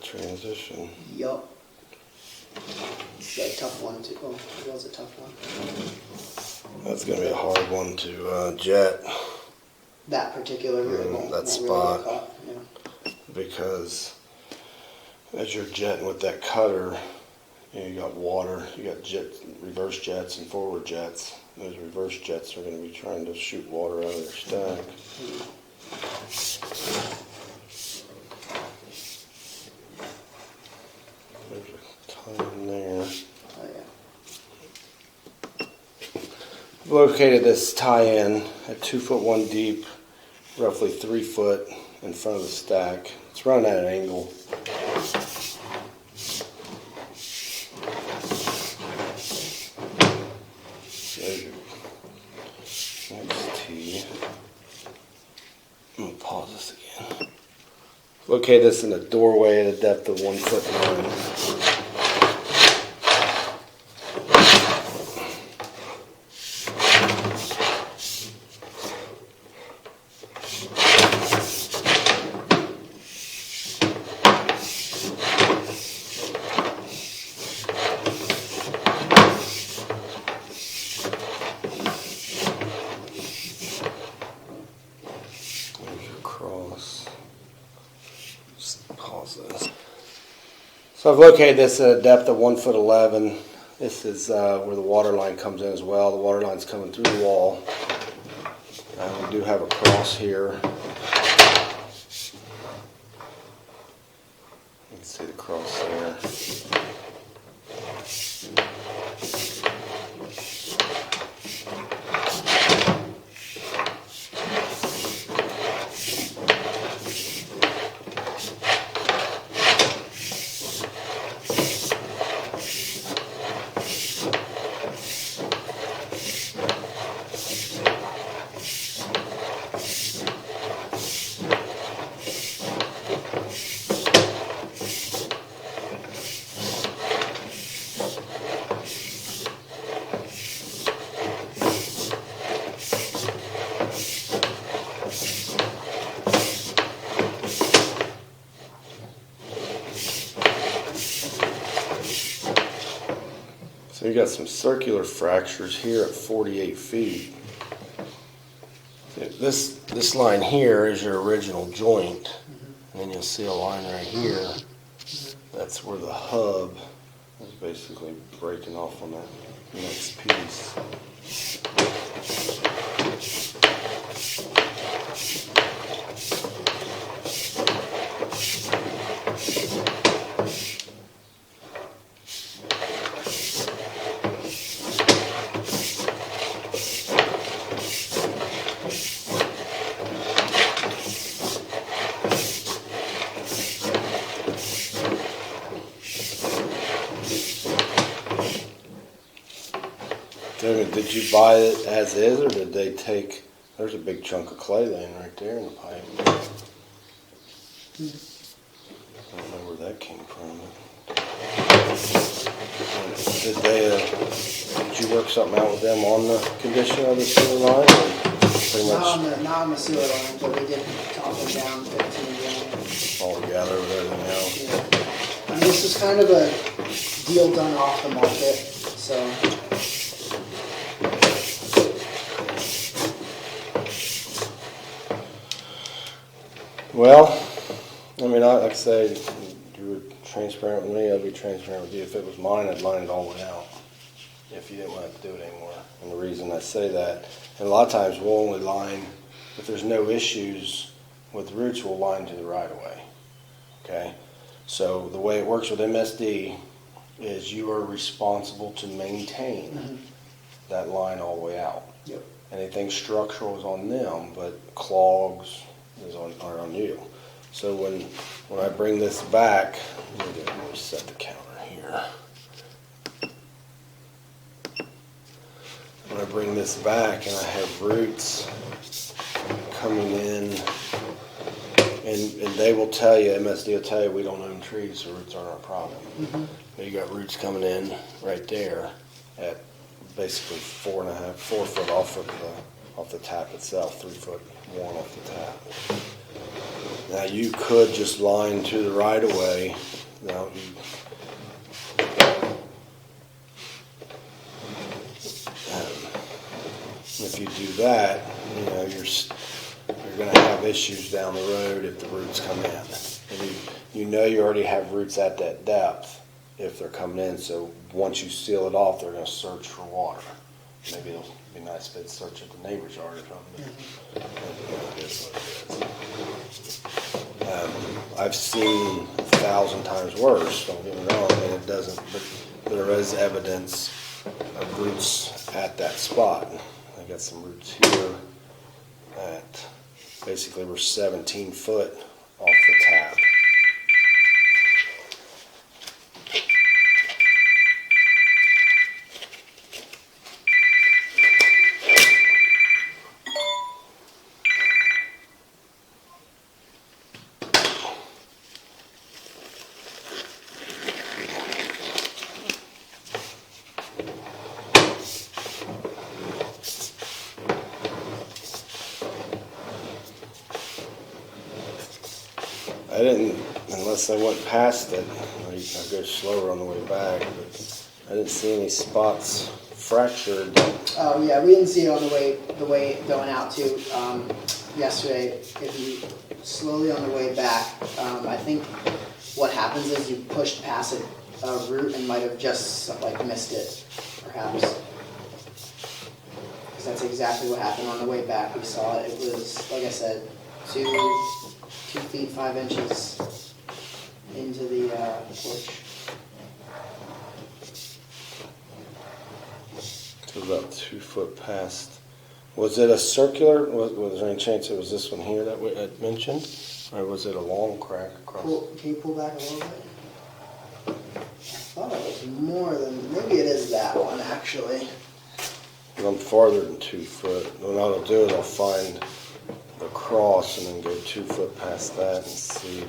transition. Yup. It's a tough one too. Oh, it was a tough one. That's going to be a hard one to jet. That particular that spot. Yeah. Because as you're jetting with that cutter, you got water, you got reverse jets and forward jets. Those reverse jets are going to be trying to shoot water out of their stack. There's a tie in there. Oh yeah. I've located this tie-in at 2 foot 1 deep, roughly 3 foot in front of the stack. It's running at an angle. Next tee. I'm going to pause this again. Locate this in a doorway at a depth of 1 foot 9. So I've located this at a depth of 1 foot 11. This is where the water line comes in as well. The water line's coming through the wall. We do have a cross here. You can see the cross there. So you got some circular fractures here at 48 feet. This line here is your original joint, and then you'll see a line right here. That's where the hub is basically breaking off on that next piece. Did you buy it as is, or did they take? There's a big chunk of clay laying right there in the pipe. I don't know where that came from. Did you work something out with them on the condition of the sewer line? Or pretty much not on the sewer line, but we did top them down 15 grand. All together with everything else. Yeah. And this is kind of a deal done off the market, so. Well, I mean, like I say, you were transparent with me, I'd be transparent with you. If it was mine, I'd line it all the way out. If you didn't want to do it anymore. And the reason I say that, and a lot of times we'll only line, if there's no issues with roots, we'll line to the right of way. Okay? So the way it works with MSD is you are responsible to maintain that line all the way out. Yep. Anything structural is on them, but clogs are on you. So when I bring this back, let me set the counter here. When I bring this back and I have roots coming in, and they will tell you, MSD will tell you, we don't own trees, so roots aren't our problem. You got roots coming in right there at basically 4 foot off the tap itself, 3 foot 1 off the tap. Now you could just line to the right of way Now, if you do that, you're going to have issues down the road if the roots come in. And you already have roots at that depth if they're coming in. So once you seal it off, they're going to search for water. Maybe it'll be nice if they'd search at the neighbor's yard or something. I've seen 1,000 times worse. Don't get me wrong. I mean, it doesn't. But there is evidence of roots at that spot. I got some roots here that basically were 17 foot off the tap. I didn't, unless I went past it. I go slower on the way back, but I didn't see any spots fractured. Oh yeah, we didn't see it on the way going out too. Yesterday, if you slowly on the way back, I think what happens is you pushed past a root and might have just like missed it, perhaps. Because that's exactly what happened on the way back. We saw it. It was, like I said, 2 feet 5 inches into the porch. So about 2 foot past. Was it a circular? Was there any chance it was this one here that we had mentioned? Or was it a long crack across? Can you pull back a little bit? I thought it was more than, maybe it is that one actually. I'm farther than 2 foot. What I'll do is I'll find the cross and then go 2 foot past that and see.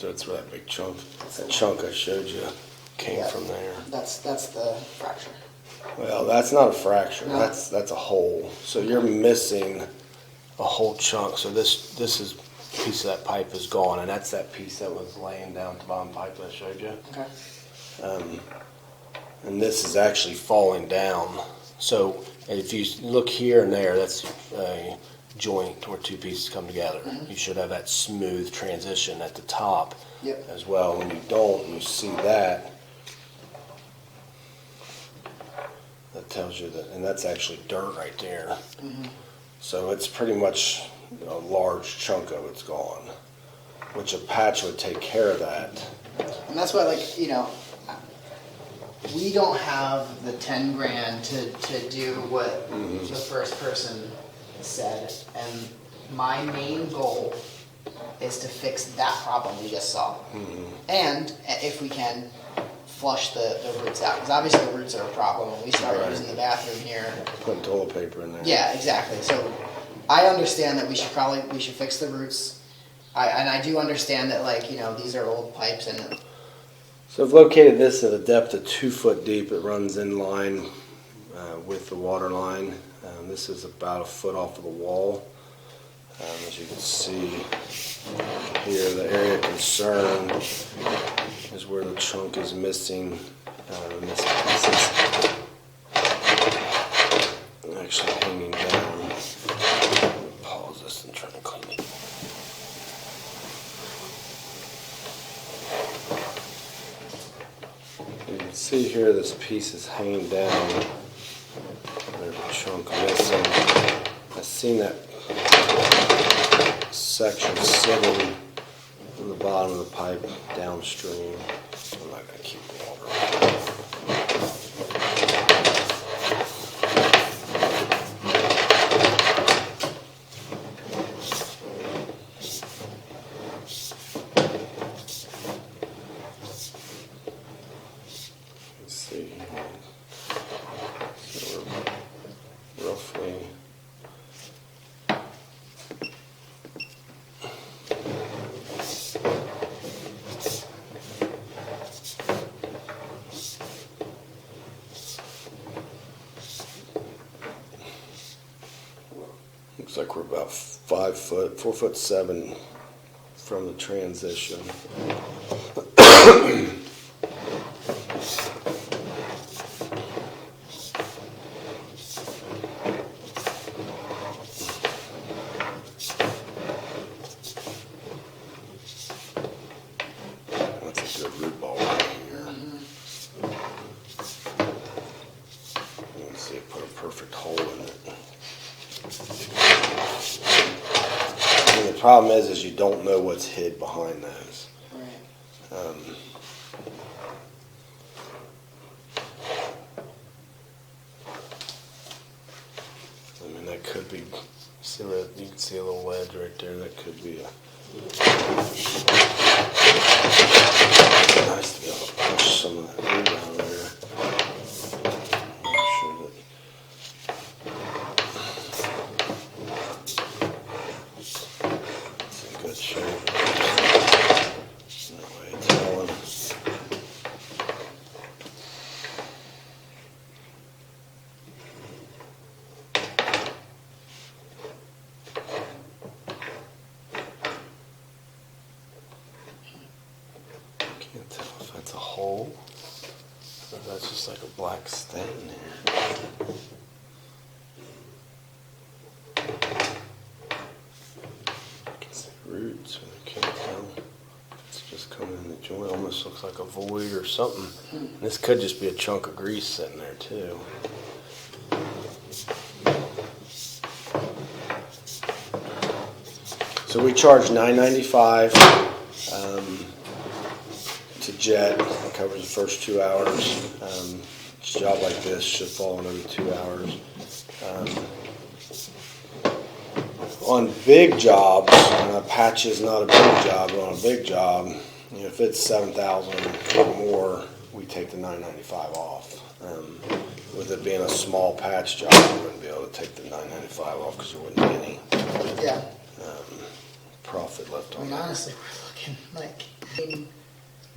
That's where that big chunk, that chunk I showed you came from there. That's the fracture. Well, that's not a fracture. No. That's a hole. So you're missing a whole chunk. So this is piece of that pipe is gone, and that's that piece that was laying down at the bottom pipe that I showed you. Okay. And this is actually falling down. So if you look here and there, that's a joint where two pieces come together. Mm-hmm. You should have that smooth transition at the top Yep. as well. When you don't, you see that. That tells you that, and that's actually dirt right there. Mm-hmm. So it's pretty much a large chunk of it's gone, which a patch would take care of that. And that's why, like, we don't have the 10 grand to do what the first person said. And my main goal is to fix that problem we just saw. Mm-hmm. And if we can, flush the roots out. Because obviously the roots are a problem. When we started using the bathroom here. Putting toilet paper in there. Yeah, exactly. So I understand that we should fix the roots. And I do understand that, like, these are old pipes and. So I've located this at a depth of 2 foot deep. It runs in line with the water line. This is about a foot off of the wall. As you can see here, the area of concern is where the chunk is missing. This piece is actually hanging down. Pause this and try to clean it. see here, this piece is hanging down. There's a chunk missing. I seen that section sitting on the bottom of the pipe downstream. I'm not gonna keep water. Let's see. So we're roughly. Looks like we're about 5 foot, 4'7" from the transition. That's a good root ball right here. You can see it put a perfect hole in it. And the problem is you don't know what's hid behind those. Right. I mean, that could be. See where you can see a little ledge right there. That could be a. Nice to be able to push some of that root out of there. Make sure that. It's in good shape. That way it's going. Can't tell if that's a hole or that's just like a black stain there. You can see roots, but I can't tell. It's just coming in the joint. Almost looks like a void or something. And this could just be a chunk of grease sitting there too. So we charge $9.95 to jet. It covers the first 2 hours. A job like this should fall in every 2 hours. On big jobs, patch is not a big job, but on a big job, if it's 7,000 or more, we take the $9.95 off. With it being a small patch job, we wouldn't be able to take the $9.95 off because there wouldn't be any Yeah. profit left I on mean, that. honestly, we're looking like,